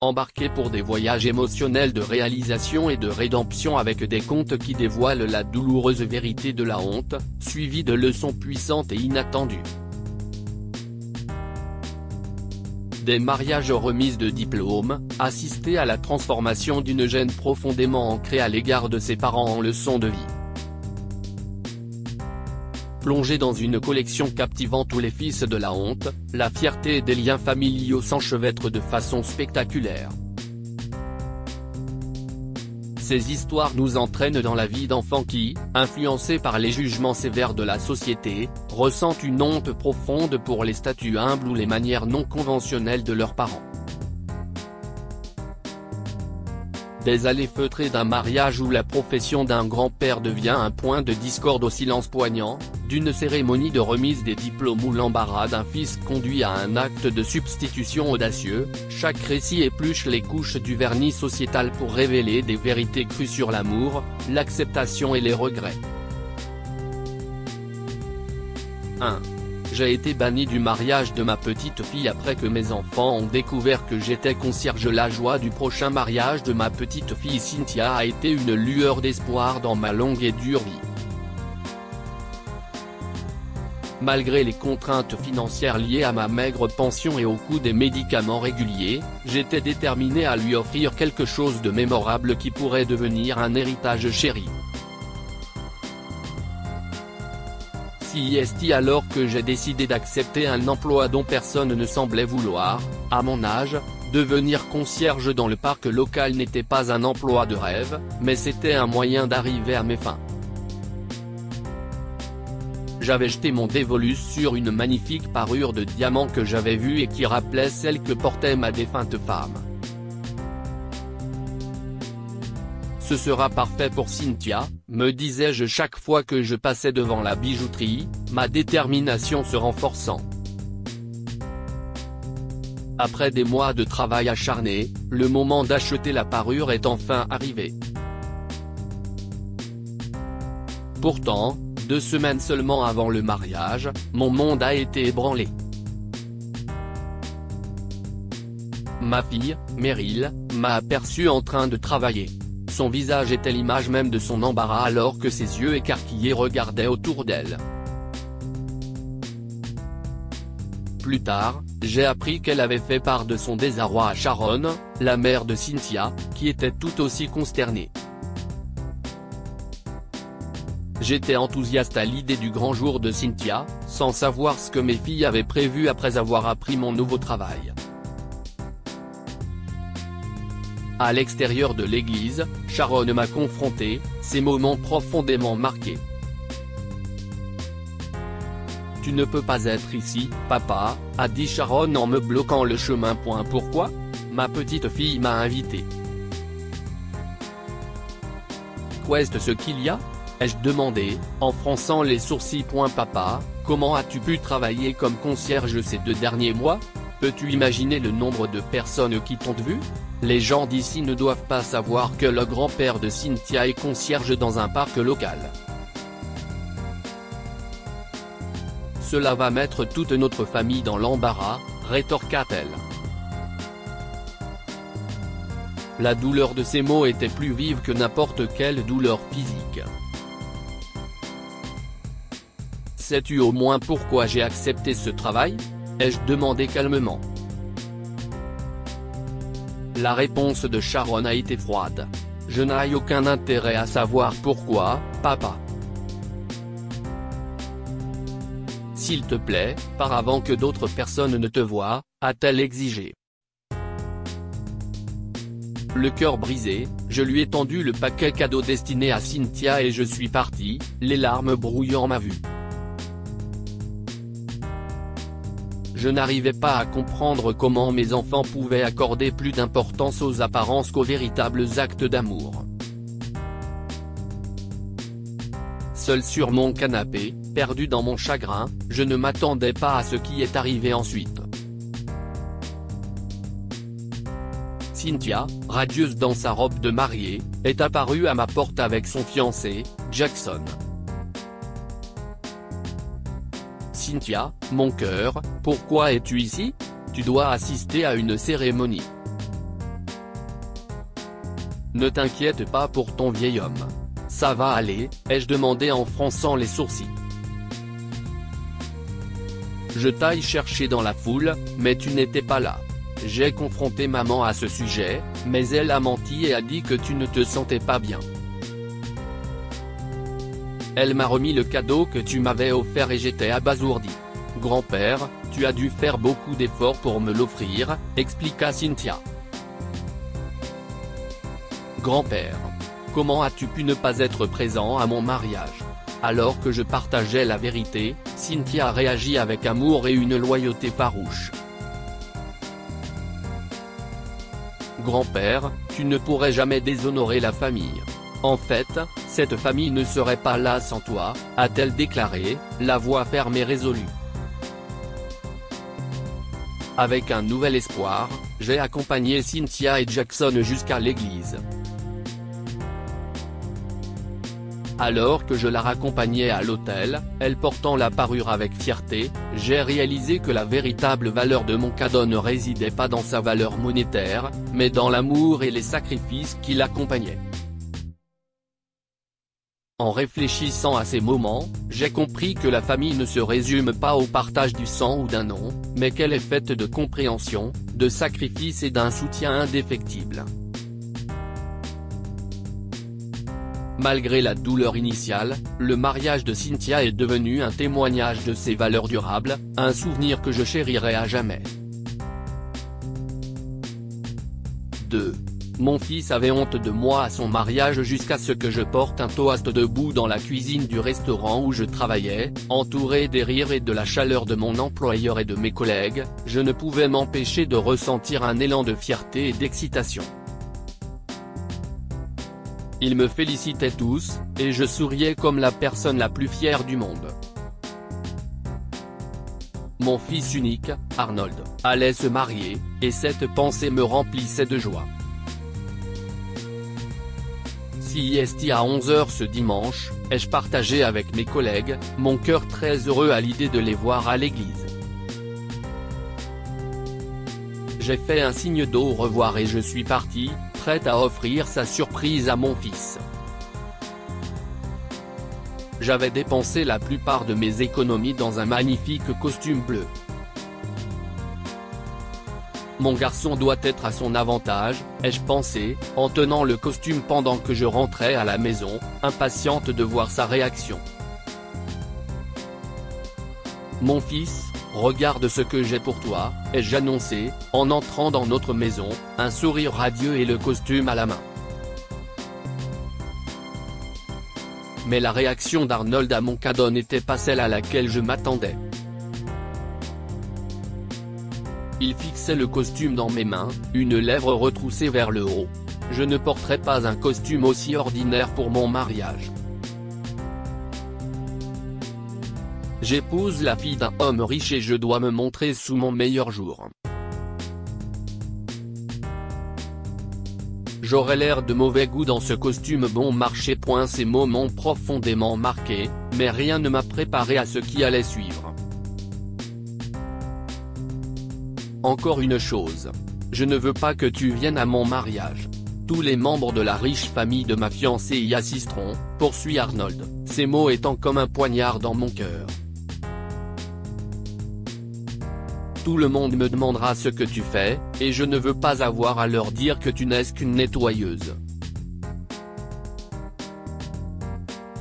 embarquez pour des voyages émotionnels de réalisation et de rédemption avec des contes qui dévoilent la douloureuse vérité de la honte, suivis de leçons puissantes et inattendues. Des mariages aux remises de diplômes, assister à la transformation d'une gêne profondément ancrée à l'égard de ses parents en leçon de vie. Plongés dans une collection captivant tous les fils de la honte, la fierté et des liens familiaux s'enchevêtrent de façon spectaculaire. Ces histoires nous entraînent dans la vie d'enfants qui, influencés par les jugements sévères de la société, ressentent une honte profonde pour les statuts humbles ou les manières non conventionnelles de leurs parents. Des allées feutrées d'un mariage où la profession d'un grand-père devient un point de discorde au silence poignant, d'une cérémonie de remise des diplômes où l'embarras d'un fils conduit à un acte de substitution audacieux, chaque récit épluche les couches du vernis sociétal pour révéler des vérités crues sur l'amour, l'acceptation et les regrets. 1. J'ai été banni du mariage de ma petite fille après que mes enfants ont découvert que j'étais concierge. La joie du prochain mariage de ma petite fille Cynthia a été une lueur d'espoir dans ma longue et dure vie. Malgré les contraintes financières liées à ma maigre pension et au coût des médicaments réguliers, j'étais déterminé à lui offrir quelque chose de mémorable qui pourrait devenir un héritage chéri. C'est alors que j'ai décidé d'accepter un emploi dont personne ne semblait vouloir. À mon âge, devenir concierge dans le parc local n'était pas un emploi de rêve, mais c'était un moyen d'arriver à mes fins. J'avais jeté mon dévolu sur une magnifique parure de diamant que j'avais vue et qui rappelait celle que portait ma défunte femme. Ce sera parfait pour Cynthia, me disais-je chaque fois que je passais devant la bijouterie, ma détermination se renforçant. Après des mois de travail acharné, le moment d'acheter la parure est enfin arrivé. Pourtant, 2 semaines seulement avant le mariage, mon monde a été ébranlé. Ma fille, Meryl, m'a aperçu en train de travailler. Son visage était l'image même de son embarras alors que ses yeux écarquillés regardaient autour d'elle. Plus tard, j'ai appris qu'elle avait fait part de son désarroi à Sharon, la mère de Cynthia, qui était tout aussi consternée. J'étais enthousiaste à l'idée du grand jour de Cynthia, sans savoir ce que mes filles avaient prévu après avoir appris mon nouveau travail. À l'extérieur de l'église, Sharon m'a confronté, ces moments profondément marqués. « Tu ne peux pas être ici, papa », a dit Sharon en me bloquant le chemin. Pourquoi ? Ma petite fille m'a invité. Qu'est-ce ce qu'il y a ? Ai-je demandé, en fronçant les sourcils. Papa, comment as-tu pu travailler comme concierge ces 2 derniers mois ? Peux-tu imaginer le nombre de personnes qui t'ont vu ? Les gens d'ici ne doivent pas savoir que le grand-père de Cynthia est concierge dans un parc local. Cela va mettre toute notre famille dans l'embarras, rétorqua-t-elle. La douleur de ces mots était plus vive que n'importe quelle douleur physique. Sais-tu au moins pourquoi j'ai accepté ce travail ? Ai-je demandé calmement. La réponse de Sharon a été froide. Je n'ai aucun intérêt à savoir pourquoi, papa. S'il te plaît, pars avant que d'autres personnes ne te voient, a-t-elle exigé. Le cœur brisé, je lui ai tendu le paquet cadeau destiné à Cynthia et je suis parti, les larmes brouillant ma vue. Je n'arrivais pas à comprendre comment mes enfants pouvaient accorder plus d'importance aux apparences qu'aux véritables actes d'amour. Seul sur mon canapé, perdu dans mon chagrin, je ne m'attendais pas à ce qui est arrivé ensuite. Cynthia, radieuse dans sa robe de mariée, est apparue à ma porte avec son fiancé, Jackson. Cynthia, mon cœur, pourquoi es-tu ici ? Tu dois assister à une cérémonie. Ne t'inquiète pas pour ton vieil homme. Ça va aller, ai-je demandé en fronçant les sourcils. Je t'aille chercher dans la foule, mais tu n'étais pas là. J'ai confronté maman à ce sujet, mais elle a menti et a dit que tu ne te sentais pas bien. Elle m'a remis le cadeau que tu m'avais offert et j'étais abasourdi. Grand-père, tu as dû faire beaucoup d'efforts pour me l'offrir, expliqua Cynthia. Grand-père. Comment as-tu pu ne pas être présent à mon mariage? Alors que je partageais la vérité, Cynthia a réagi avec amour et une loyauté farouche. Grand-père, tu ne pourrais jamais déshonorer la famille. En fait, cette famille ne serait pas là sans toi, a-t-elle déclaré, la voix ferme et résolue. Avec un nouvel espoir, j'ai accompagné Cynthia et Jackson jusqu'à l'église. Alors que je la raccompagnais à l'autel, elle portant la parure avec fierté, j'ai réalisé que la véritable valeur de mon cadeau ne résidait pas dans sa valeur monétaire, mais dans l'amour et les sacrifices qui l'accompagnaient. En réfléchissant à ces moments, j'ai compris que la famille ne se résume pas au partage du sang ou d'un nom, mais qu'elle est faite de compréhension, de sacrifice et d'un soutien indéfectible. Malgré la douleur initiale, le mariage de Cynthia est devenu un témoignage de ses valeurs durables, un souvenir que je chérirai à jamais. 2. Mon fils avait honte de moi à son mariage jusqu'à ce que je porte un toast debout dans la cuisine du restaurant où je travaillais, entouré des rires et de la chaleur de mon employeur et de mes collègues, je ne pouvais m'empêcher de ressentir un élan de fierté et d'excitation. Ils me félicitaient tous, et je souriais comme la personne la plus fière du monde. Mon fils unique, Arnold, allait se marier, et cette pensée me remplissait de joie. Sieste à 11h ce dimanche, ai-je partagé avec mes collègues, mon cœur très heureux à l'idée de les voir à l'église. J'ai fait un signe d'au revoir et je suis parti, prête à offrir sa surprise à mon fils. J'avais dépensé la plupart de mes économies dans un magnifique costume bleu. Mon garçon doit être à son avantage, ai-je pensé, en tenant le costume pendant que je rentrais à la maison, impatiente de voir sa réaction. Mon fils, regarde ce que j'ai pour toi, ai-je annoncé, en entrant dans notre maison, un sourire radieux et le costume à la main. Mais la réaction d'Arnold à mon cadeau n'était pas celle à laquelle je m'attendais. Il fixait le costume dans mes mains, une lèvre retroussée vers le haut. Je ne porterai pas un costume aussi ordinaire pour mon mariage. J'épouse la fille d'un homme riche et je dois me montrer sous mon meilleur jour. J'aurais l'air de mauvais goût dans ce costume bon marché. Ces mots m'ont profondément marqué, mais rien ne m'a préparé à ce qui allait suivre. Encore une chose. Je ne veux pas que tu viennes à mon mariage. Tous les membres de la riche famille de ma fiancée y assisteront, poursuit Arnold, ces mots étant comme un poignard dans mon cœur. Tout le monde me demandera ce que tu fais, et je ne veux pas avoir à leur dire que tu n'es qu'une nettoyeuse.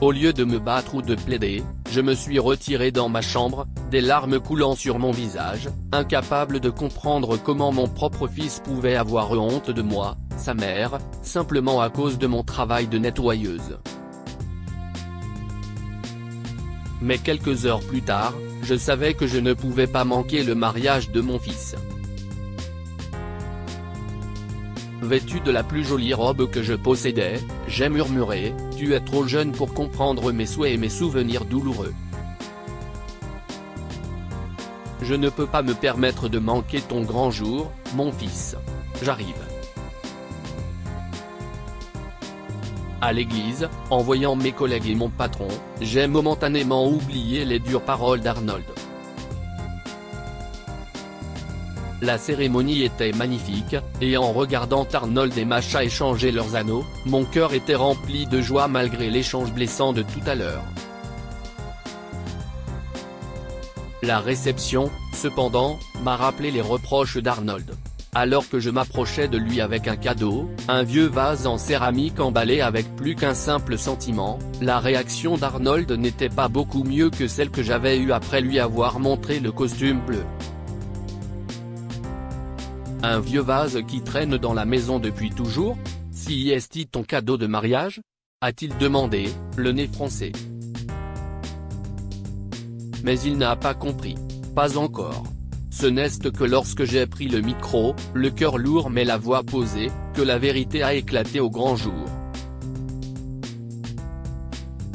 Au lieu de me battre ou de plaider, je me suis retiré dans ma chambre, des larmes coulant sur mon visage, incapable de comprendre comment mon propre fils pouvait avoir honte de moi, sa mère, simplement à cause de mon travail de nettoyeuse. Mais quelques heures plus tard, je savais que je ne pouvais pas manquer le mariage de mon fils. Vêtu de la plus jolie robe que je possédais, j'ai murmuré, « Tu es trop jeune pour comprendre mes souhaits et mes souvenirs douloureux. Je ne peux pas me permettre de manquer ton grand jour, mon fils. J'arrive. » À l'église, en voyant mes collègues et mon patron, j'ai momentanément oublié les dures paroles d'Arnold. La cérémonie était magnifique, et en regardant Arnold et Masha échanger leurs anneaux, mon cœur était rempli de joie malgré l'échange blessant de tout à l'heure. La réception, cependant, m'a rappelé les reproches d'Arnold. Alors que je m'approchais de lui avec un cadeau, un vieux vase en céramique emballé avec plus qu'un simple sentiment, la réaction d'Arnold n'était pas beaucoup mieux que celle que j'avais eue après lui avoir montré le costume bleu. Un vieux vase qui traîne dans la maison depuis toujours? Si est-il ton cadeau de mariage? A-t-il demandé, le nez froncé. Mais il n'a pas compris. Pas encore. Ce n'est que lorsque j'ai pris le micro, le cœur lourd mais la voix posée, que la vérité a éclaté au grand jour.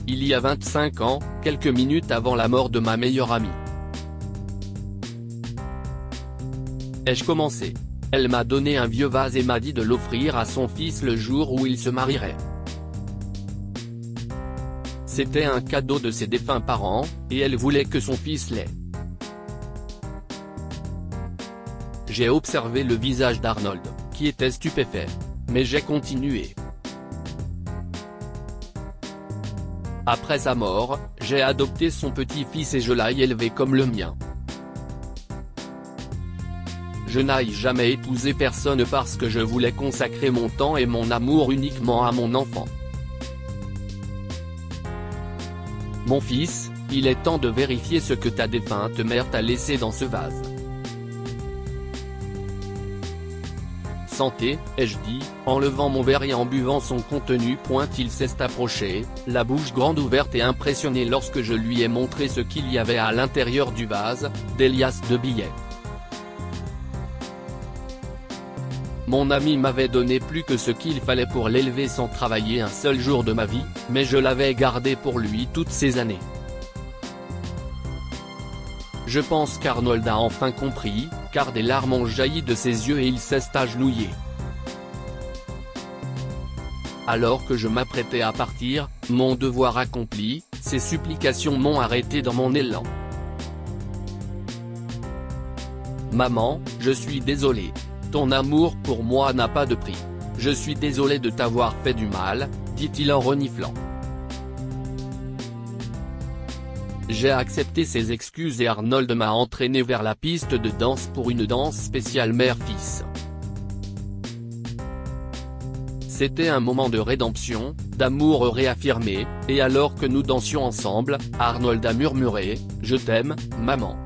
Il y a 25 ans, quelques minutes avant la mort de ma meilleure amie. Ai-je commencé? Elle m'a donné un vieux vase et m'a dit de l'offrir à son fils le jour où il se marierait. C'était un cadeau de ses défunts parents, et elle voulait que son fils l'ait. J'ai observé le visage d'Arnold, qui était stupéfait. Mais j'ai continué. Après sa mort, j'ai adopté son petit-fils et je l'ai élevé comme le mien. Je n'ai jamais épousé personne parce que je voulais consacrer mon temps et mon amour uniquement à mon enfant. Mon fils, il est temps de vérifier ce que ta défunte mère t'a laissé dans ce vase. Santé, ai-je dit, en levant mon verre et en buvant son contenu. Il s'est approché, la bouche grande ouverte et impressionné lorsque je lui ai montré ce qu'il y avait à l'intérieur du vase, des liasses de billets. Mon ami m'avait donné plus que ce qu'il fallait pour l'élever sans travailler un seul jour de ma vie, mais je l'avais gardé pour lui toutes ces années. Je pense qu'Arnold a enfin compris, car des larmes ont jailli de ses yeux et il s'est agenouillé. Alors que je m'apprêtais à partir, mon devoir accompli, ses supplications m'ont arrêté dans mon élan. Maman, je suis désolé. Ton amour pour moi n'a pas de prix. Je suis désolé de t'avoir fait du mal, dit-il en reniflant. J'ai accepté ses excuses et Arnold m'a entraîné vers la piste de danse pour une danse spéciale mère-fils. C'était un moment de rédemption, d'amour réaffirmé, et alors que nous dansions ensemble, Arnold a murmuré « Je t'aime, maman ».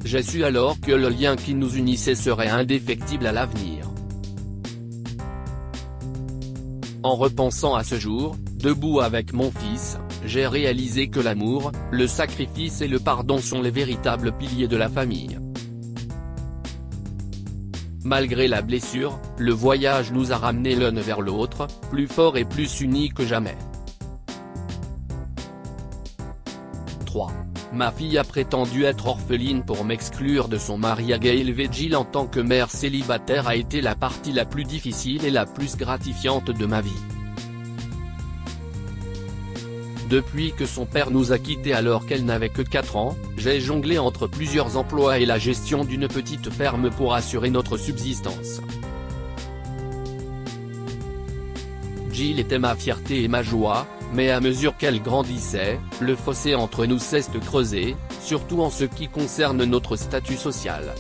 J'ai su alors que le lien qui nous unissait serait indéfectible à l'avenir. En repensant à ce jour, debout avec mon fils, j'ai réalisé que l'amour, le sacrifice et le pardon sont les véritables piliers de la famille. Malgré la blessure, le voyage nous a ramenés l'un vers l'autre, plus forts et plus unis que jamais. 3. Ma fille a prétendu être orpheline pour m'exclure de son mari gay. Élever Jill en tant que mère célibataire a été la partie la plus difficile et la plus gratifiante de ma vie. Depuis que son père nous a quittés alors qu'elle n'avait que 4 ans, j'ai jonglé entre plusieurs emplois et la gestion d'une petite ferme pour assurer notre subsistance. Jill était ma fierté et ma joie, mais à mesure qu'elle grandissait, le fossé entre nous s'est creusé, surtout en ce qui concerne notre statut social.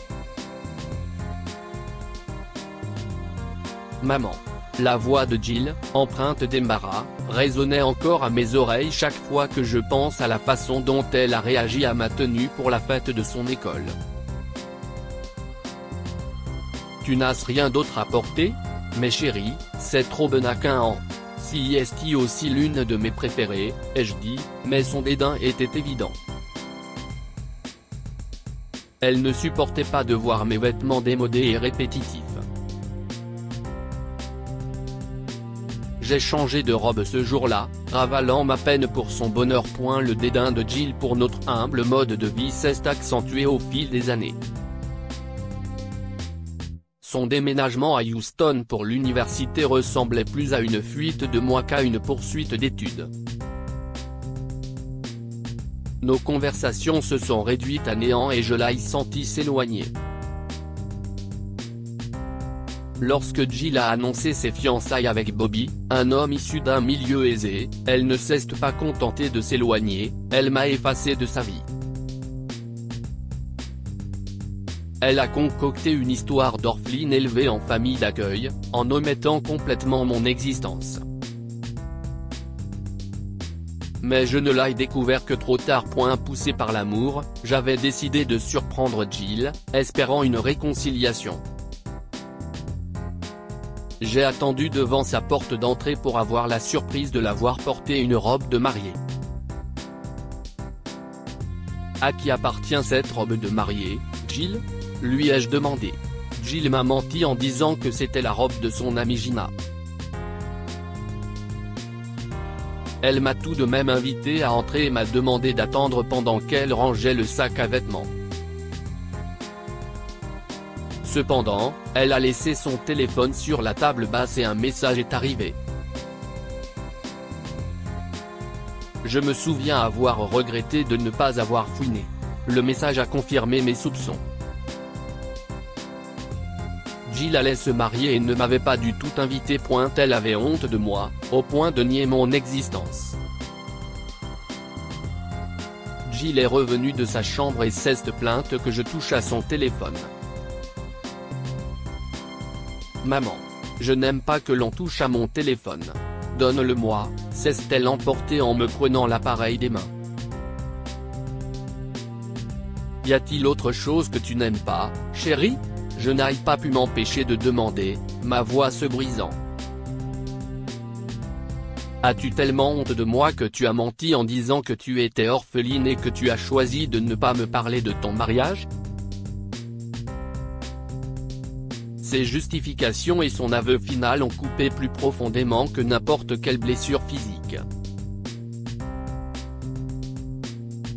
Maman. La voix de Jill, empreinte d'embarras, résonnait encore à mes oreilles chaque fois que je pense à la façon dont elle a réagi à ma tenue pour la fête de son école. Tu n'as rien d'autre à porter? Mais chérie, c'est trop benaquin. Si est aussi l'une de mes préférées, ai-je dit, mais son dédain était évident. Elle ne supportait pas de voir mes vêtements démodés et répétitifs. J'ai changé de robe ce jour-là, ravalant ma peine pour son bonheur. Le dédain de Jill pour notre humble mode de vie s'est accentué au fil des années. Son déménagement à Houston pour l'université ressemblait plus à une fuite de moi qu'à une poursuite d'études. Nos conversations se sont réduites à néant et je l'ai senti s'éloigner. Lorsque Jill a annoncé ses fiançailles avec Bobby, un homme issu d'un milieu aisé, elle ne s'est pas contentée de s'éloigner, elle m'a effacé de sa vie. Elle a concocté une histoire d'orpheline élevée en famille d'accueil, en omettant complètement mon existence. Mais je ne l'ai découvert que trop tard. Poussé par l'amour, j'avais décidé de surprendre Jill, espérant une réconciliation. J'ai attendu devant sa porte d'entrée pour avoir la surprise de la voir porter une robe de mariée. À qui appartient cette robe de mariée, Jill ? Lui ai-je demandé. Jill m'a menti en disant que c'était la robe de son amie Gina. Elle m'a tout de même invité à entrer et m'a demandé d'attendre pendant qu'elle rangeait le sac à vêtements. Cependant, elle a laissé son téléphone sur la table basse et un message est arrivé. Je me souviens avoir regretté de ne pas avoir fouiné. Le message a confirmé mes soupçons. Jill allait se marier et ne m'avait pas du tout invité. Elle avait honte de moi, au point de nier mon existence. Jill est revenue de sa chambre et s'est plainte que je touche à son téléphone. Maman. Je n'aime pas que l'on touche à mon téléphone. Donne-le-moi, s'est-elle emportée en me prenant l'appareil des mains. Y a-t-il autre chose que tu n'aimes pas, chérie ? Je n'ai pas pu m'empêcher de demander, ma voix se brisant. As-tu tellement honte de moi que tu as menti en disant que tu étais orpheline et que tu as choisi de ne pas me parler de ton mariage ? Ses justifications et son aveu final ont coupé plus profondément que n'importe quelle blessure physique.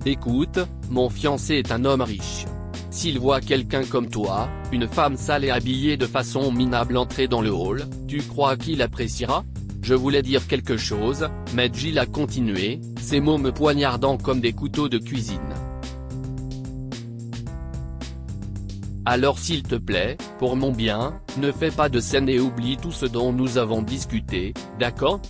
Écoute, mon fiancé est un homme riche. S'il voit quelqu'un comme toi, une femme sale et habillée de façon minable entrer dans le hall, tu crois qu'il appréciera ? Je voulais dire quelque chose, mais Jill a continué, ses mots me poignardant comme des couteaux de cuisine. Alors s'il te plaît, pour mon bien, ne fais pas de scène et oublie tout ce dont nous avons discuté, d'accord ?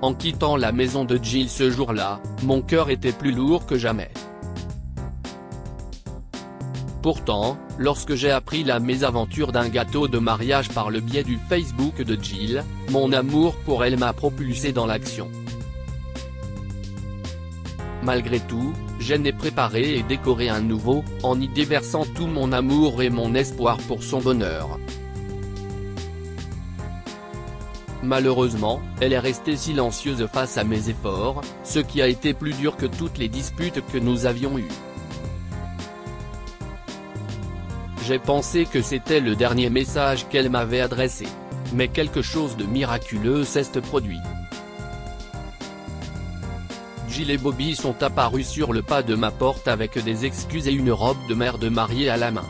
En quittant la maison de Jill ce jour-là, mon cœur était plus lourd que jamais. Pourtant, lorsque j'ai appris la mésaventure d'un gâteau de mariage par le biais du Facebook de Jill, mon amour pour elle m'a propulsé dans l'action. Malgré tout, j'en ai préparé et décoré un nouveau, en y déversant tout mon amour et mon espoir pour son bonheur. Malheureusement, elle est restée silencieuse face à mes efforts, ce qui a été plus dur que toutes les disputes que nous avions eues. J'ai pensé que c'était le dernier message qu'elle m'avait adressé. Mais quelque chose de miraculeux s'est produit. Jill et Bobby sont apparus sur le pas de ma porte avec des excuses et une robe de mère de mariée à la main.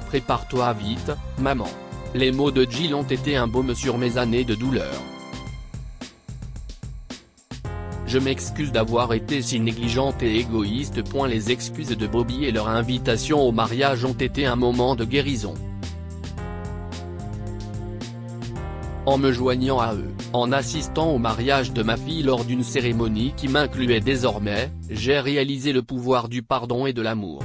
Prépare-toi vite, maman. Les mots de Jill ont été un baume sur mes années de douleur. Je m'excuse d'avoir été si négligente et égoïste. Les excuses de Bobby et leur invitation au mariage ont été un moment de guérison. En me joignant à eux, en assistant au mariage de ma fille lors d'une cérémonie qui m'incluait désormais, j'ai réalisé le pouvoir du pardon et de l'amour.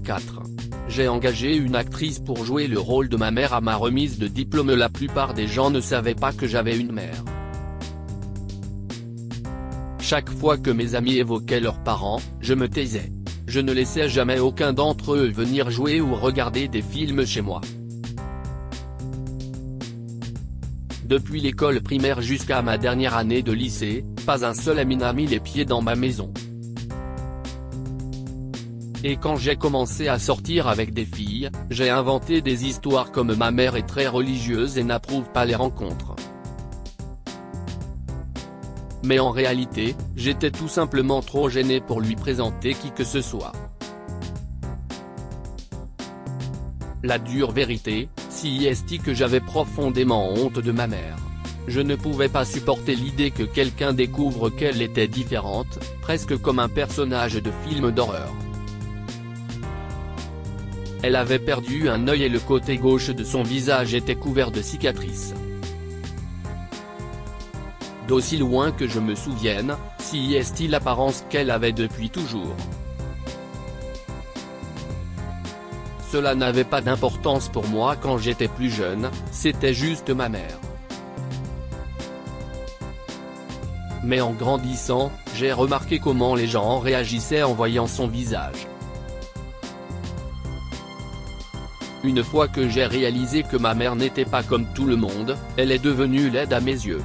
4. J'ai engagé une actrice pour jouer le rôle de ma mère à ma remise de diplôme. La plupart des gens ne savaient pas que j'avais une mère. Chaque fois que mes amis évoquaient leurs parents, je me taisais. Je ne laissais jamais aucun d'entre eux venir jouer ou regarder des films chez moi. Depuis l'école primaire jusqu'à ma dernière année de lycée, pas un seul ami n'a mis les pieds dans ma maison. Et quand j'ai commencé à sortir avec des filles, j'ai inventé des histoires comme ma mère est très religieuse et n'approuve pas les rencontres. Mais en réalité, j'étais tout simplement trop gêné pour lui présenter qui que ce soit. La dure vérité, c'est que j'avais profondément honte de ma mère. Je ne pouvais pas supporter l'idée que quelqu'un découvre qu'elle était différente, presque comme un personnage de film d'horreur. Elle avait perdu un œil et le côté gauche de son visage était couvert de cicatrices. D'aussi loin que je me souvienne, c'est l'apparence qu'elle avait depuis toujours. Cela n'avait pas d'importance pour moi quand j'étais plus jeune, c'était juste ma mère. Mais en grandissant, j'ai remarqué comment les gens réagissaient en voyant son visage. Une fois que j'ai réalisé que ma mère n'était pas comme tout le monde, elle est devenue laide à mes yeux.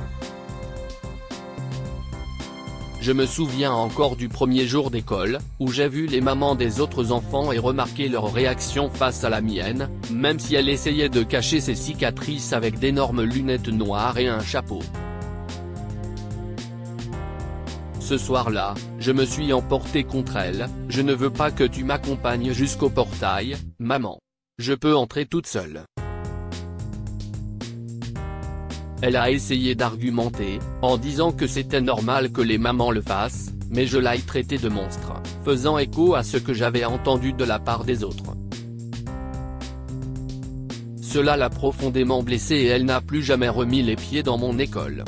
Je me souviens encore du premier jour d'école, où j'ai vu les mamans des autres enfants et remarqué leur réaction face à la mienne, même si elle essayait de cacher ses cicatrices avec d'énormes lunettes noires et un chapeau. Ce soir-là, je me suis emporté contre elle, je ne veux pas que tu m'accompagnes jusqu'au portail, maman. Je peux entrer toute seule. Elle a essayé d'argumenter, en disant que c'était normal que les mamans le fassent, mais je l'ai traité de monstre, faisant écho à ce que j'avais entendu de la part des autres. Cela l'a profondément blessée et elle n'a plus jamais remis les pieds dans mon école.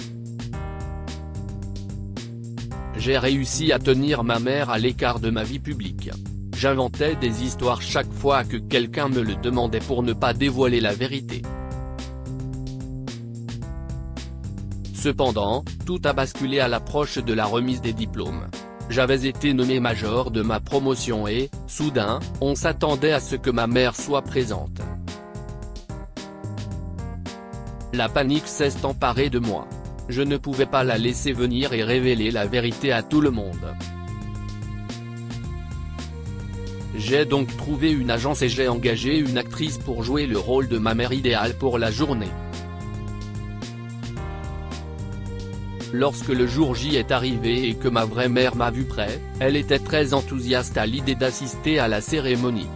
J'ai réussi à tenir ma mère à l'écart de ma vie publique. J'inventais des histoires chaque fois que quelqu'un me le demandait pour ne pas dévoiler la vérité. Cependant, tout a basculé à l'approche de la remise des diplômes. J'avais été nommé major de ma promotion et, soudain, on s'attendait à ce que ma mère soit présente. La panique s'est emparée de moi. Je ne pouvais pas la laisser venir et révéler la vérité à tout le monde. J'ai donc trouvé une agence et j'ai engagé une actrice pour jouer le rôle de ma mère idéale pour la journée. Lorsque le jour J est arrivé et que ma vraie mère m'a vu prêt, elle était très enthousiaste à l'idée d'assister à la cérémonie.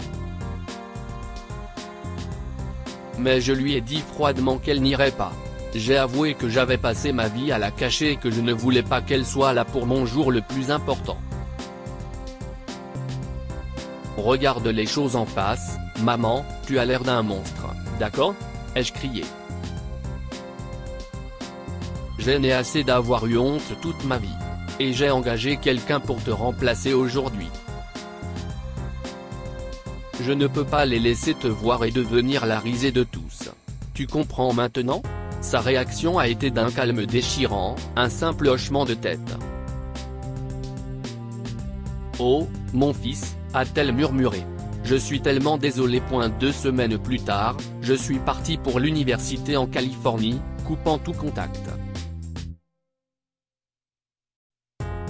Mais je lui ai dit froidement qu'elle n'irait pas. J'ai avoué que j'avais passé ma vie à la cacher et que je ne voulais pas qu'elle soit là pour mon jour le plus important. Regarde les choses en face, maman, tu as l'air d'un monstre, d'accord ? Ai-je crié. Je n'ai assez d'avoir eu honte toute ma vie. Et j'ai engagé quelqu'un pour te remplacer aujourd'hui. Je ne peux pas les laisser te voir et devenir la risée de tous. Tu comprends maintenant ? Sa réaction a été d'un calme déchirant, un simple hochement de tête. Oh, mon fils, a-t-elle murmuré. Je suis tellement désolé. 2 semaines plus tard, je suis parti pour l'université en Californie, coupant tout contact.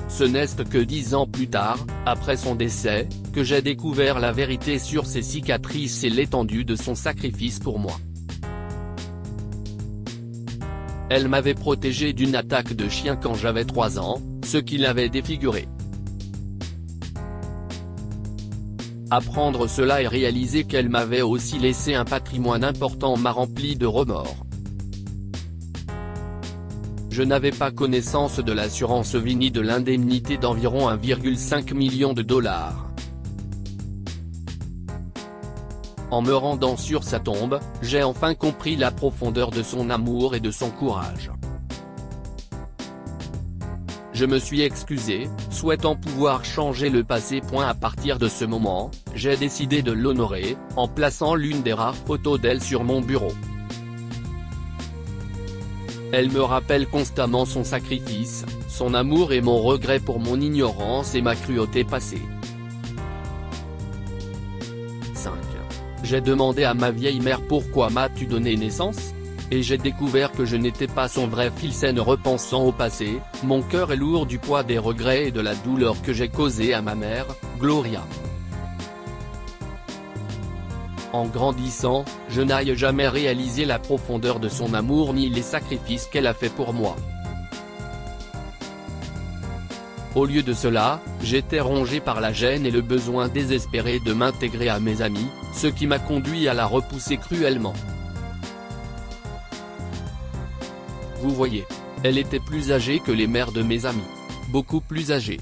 Ce n'est que 10 ans plus tard, après son décès, que j'ai découvert la vérité sur ses cicatrices et l'étendue de son sacrifice pour moi. Elle m'avait protégé d'une attaque de chien quand j'avais 3 ans, ce qui l'avait défiguré. Apprendre cela et réaliser qu'elle m'avait aussi laissé un patrimoine important m'a rempli de remords. Je n'avais pas connaissance de l'assurance vie ni de l'indemnité d'environ 1,5 million de dollars. En me rendant sur sa tombe, j'ai enfin compris la profondeur de son amour et de son courage. Je me suis excusé, souhaitant pouvoir changer le passé. À partir de ce moment, j'ai décidé de l'honorer, en plaçant l'une des rares photos d'elle sur mon bureau. Elle me rappelle constamment son sacrifice, son amour et mon regret pour mon ignorance et ma cruauté passée. 5. J'ai demandé à ma vieille mère pourquoi m'as-tu donné naissance ? Et j'ai découvert que je n'étais pas son vrai fils. En repensant au passé, mon cœur est lourd du poids des regrets et de la douleur que j'ai causée à ma mère, Gloria. En grandissant, je n'ai jamais réalisé la profondeur de son amour ni les sacrifices qu'elle a fait pour moi. Au lieu de cela, j'étais rongé par la gêne et le besoin désespéré de m'intégrer à mes amis, ce qui m'a conduit à la repousser cruellement. Vous voyez, elle était plus âgée que les mères de mes amis. Beaucoup plus âgée.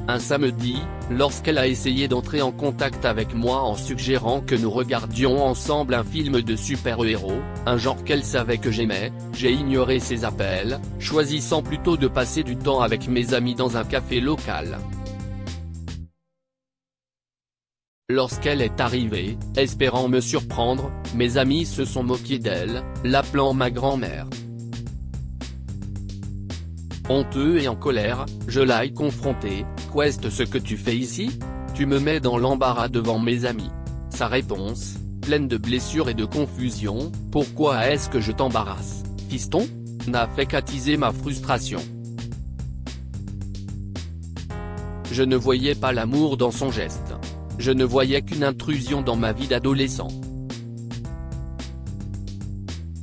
Un samedi, lorsqu'elle a essayé d'entrer en contact avec moi en suggérant que nous regardions ensemble un film de super-héros, un genre qu'elle savait que j'aimais, j'ai ignoré ses appels, choisissant plutôt de passer du temps avec mes amis dans un café local. Lorsqu'elle est arrivée, espérant me surprendre, mes amis se sont moqués d'elle, l'appelant ma grand-mère. Honteux et en colère, je l'ai confronté. « Qu'est-ce ce que tu fais ici ? Tu me mets dans l'embarras devant mes amis. » Sa réponse, pleine de blessures et de confusion, « Pourquoi est-ce que je t'embarrasse, fiston ?» n'a fait qu'attiser ma frustration. Je ne voyais pas l'amour dans son geste. Je ne voyais qu'une intrusion dans ma vie d'adolescent.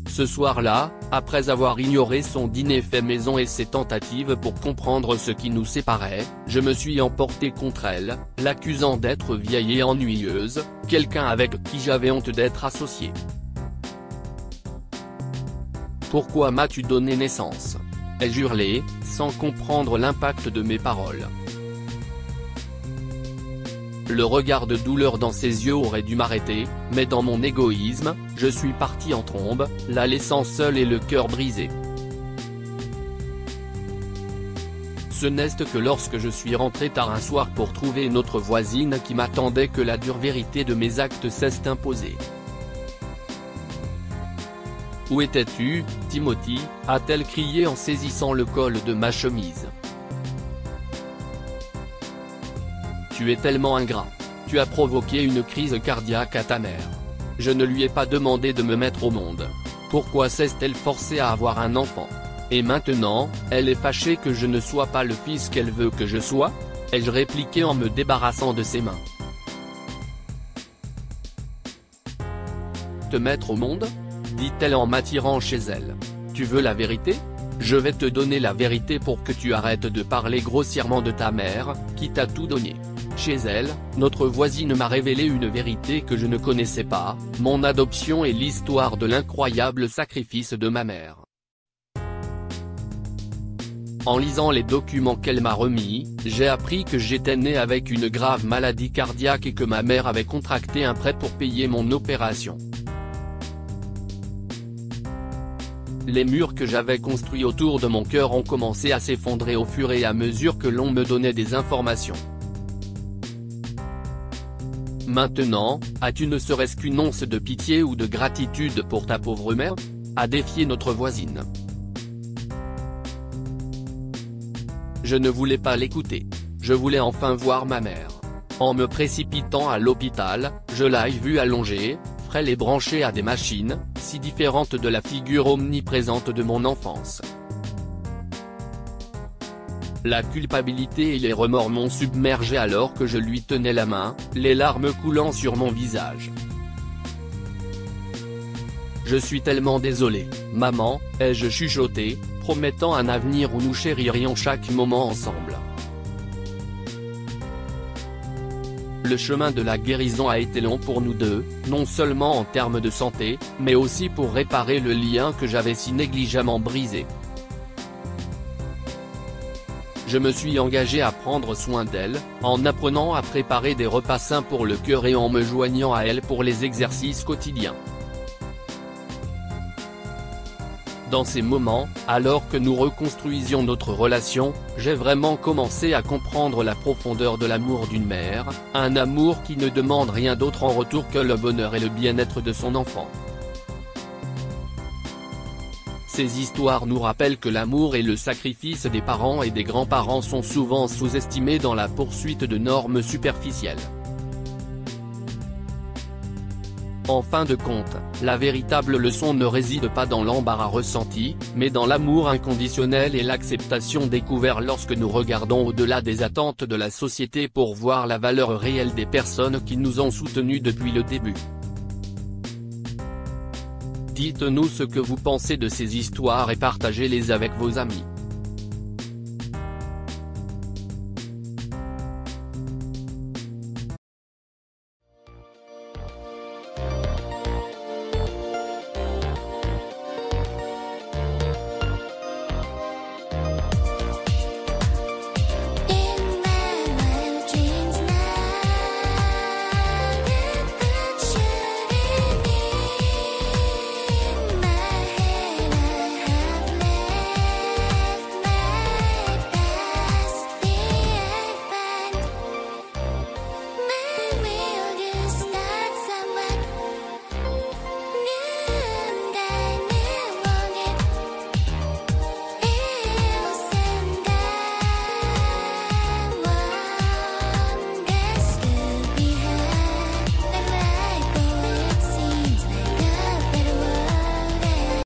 Ce soir-là, après avoir ignoré son dîner fait maison et ses tentatives pour comprendre ce qui nous séparait, je me suis emporté contre elle, l'accusant d'être vieille et ennuyeuse, quelqu'un avec qui j'avais honte d'être associé. « Pourquoi m'as-tu donné naissance ?» ai-je hurlé, sans comprendre l'impact de mes paroles. Le regard de douleur dans ses yeux aurait dû m'arrêter, mais dans mon égoïsme, je suis parti en trombe, la laissant seule et le cœur brisé. Ce n'est que lorsque je suis rentré tard un soir pour trouver notre voisine qui m'attendait que la dure vérité de mes actes s'est imposée. « Où étais-tu, Timothy ?» a-t-elle crié en saisissant le col de ma chemise. Tu es tellement ingrat. Tu as provoqué une crise cardiaque à ta mère. Je ne lui ai pas demandé de me mettre au monde. Pourquoi s'est-elle forcée à avoir un enfant? Et maintenant, elle est fâchée que je ne sois pas le fils qu'elle veut que je sois? Ai-je répliqué en me débarrassant de ses mains. Te mettre au monde? Dit-elle en m'attirant chez elle. Tu veux la vérité? Je vais te donner la vérité pour que tu arrêtes de parler grossièrement de ta mère, qui t'a tout donné. Chez elle, notre voisine m'a révélé une vérité que je ne connaissais pas, mon adoption et l'histoire de l'incroyable sacrifice de ma mère. En lisant les documents qu'elle m'a remis, j'ai appris que j'étais né avec une grave maladie cardiaque et que ma mère avait contracté un prêt pour payer mon opération. Les murs que j'avais construits autour de mon cœur ont commencé à s'effondrer au fur et à mesure que l'on me donnait des informations. Maintenant, as-tu ne serait-ce qu'une once de pitié ou de gratitude pour ta pauvre mère? A défié notre voisine. Je ne voulais pas l'écouter. Je voulais enfin voir ma mère. En me précipitant à l'hôpital, je l'ai vue allongée, frêle et branchée à des machines, si différente de la figure omniprésente de mon enfance. La culpabilité et les remords m'ont submergé alors que je lui tenais la main, les larmes coulant sur mon visage. Je suis tellement désolé, maman, ai-je chuchoté, promettant un avenir où nous chéririons chaque moment ensemble. Le chemin de la guérison a été long pour nous deux, non seulement en termes de santé, mais aussi pour réparer le lien que j'avais si négligemment brisé. Je me suis engagé à prendre soin d'elle, en apprenant à préparer des repas sains pour le cœur et en me joignant à elle pour les exercices quotidiens. Dans ces moments, alors que nous reconstruisions notre relation, j'ai vraiment commencé à comprendre la profondeur de l'amour d'une mère, un amour qui ne demande rien d'autre en retour que le bonheur et le bien-être de son enfant. Ces histoires nous rappellent que l'amour et le sacrifice des parents et des grands-parents sont souvent sous-estimés dans la poursuite de normes superficielles. En fin de compte, la véritable leçon ne réside pas dans l'embarras ressenti, mais dans l'amour inconditionnel et l'acceptation découverte lorsque nous regardons au-delà des attentes de la société pour voir la valeur réelle des personnes qui nous ont soutenus depuis le début. Dites-nous ce que vous pensez de ces histoires et partagez-les avec vos amis.